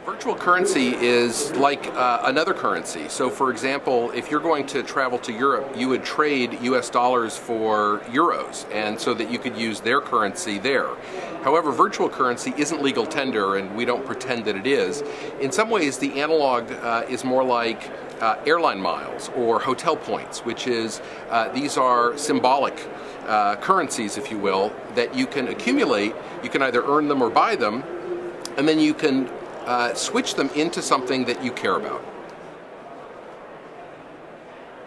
Virtual currency is like another currency. So for example, if you're going to travel to Europe, you would trade US dollars for euros, and so that you could use their currency there. However, virtual currency isn't legal tender, and we don't pretend that it is. In some ways, the analog is more like airline miles or hotel points, which is these are symbolic currencies, if you will, that you can accumulate. You can either earn them or buy them, and then you can switch them into something that you care about.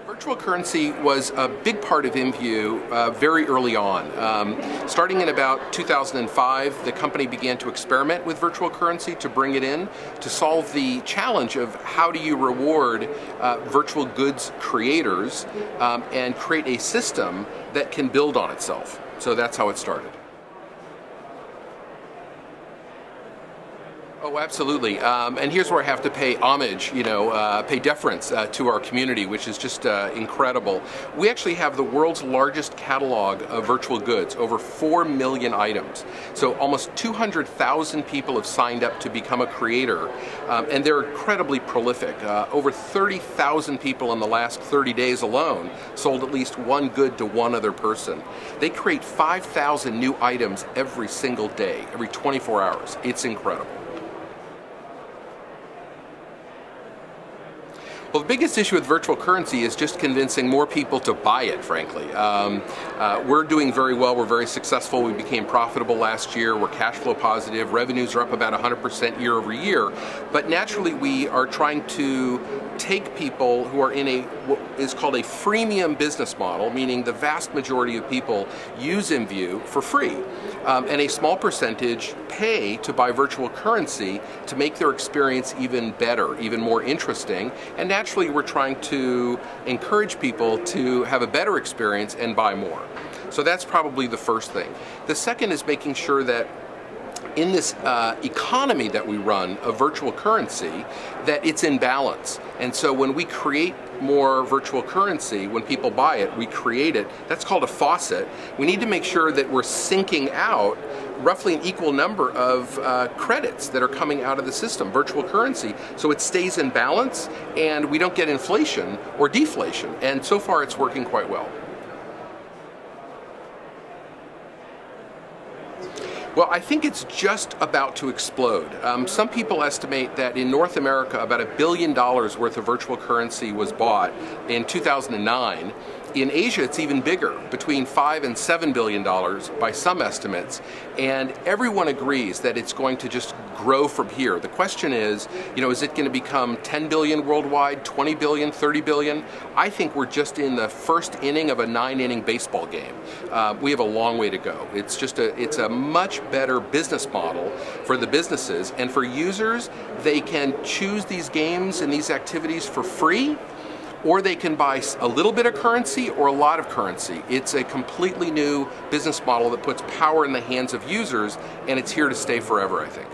Virtual currency was a big part of IMVU very early on. Starting in about 2005, the company began to experiment with virtual currency to bring it in to solve the challenge of how do you reward virtual goods creators and create a system that can build on itself. So that's how it started. Oh, absolutely. And here's where I have to pay homage, pay deference to our community, which is just incredible. We actually have the world's largest catalog of virtual goods, over 4 million items. So almost 200,000 people have signed up to become a creator, and they're incredibly prolific. Over 30,000 people in the last 30 days alone sold at least one good to one other person. They create 5,000 new items every single day, every 24 hours. It's incredible. Well, the biggest issue with virtual currency is just convincing more people to buy it, frankly. We're doing very well. We're very successful. We became profitable last year. We're cash flow positive. Revenues are up about 100% year over year. But naturally, we are trying to take people who are in what is called a freemium business model, meaning the vast majority of people use IMVU for free. And a small percentage pay to buy virtual currency to make their experience even better, even more interesting. And naturally, we're trying to encourage people to have a better experience and buy more. So that's probably the first thing. The second is making sure that in this economy that we run of virtual currency, that it's in balance. And so when we create more virtual currency, when people buy it, we create it. That's called a faucet. We need to make sure that we're sinking out roughly an equal number of credits that are coming out of the system, virtual currency, so it stays in balance and we don't get inflation or deflation. And so far it's working quite well. Well, I think it's just about to explode. Some people estimate that in North America about $1 billion worth of virtual currency was bought in 2009. In Asia, it's even bigger, between $5 and $7 billion by some estimates, and everyone agrees that it's going to just grow from here. The question is it going to become 10 billion worldwide, 20 billion, 30 billion? I think we're just in the first inning of a 9-inning baseball game. We have a long way to go. It's a much better business model for the businesses, and for users, they can choose these games and these activities for free, or they can buy a little bit of currency or a lot of currency. It's a completely new business model that puts power in the hands of users, and it's here to stay forever, I think.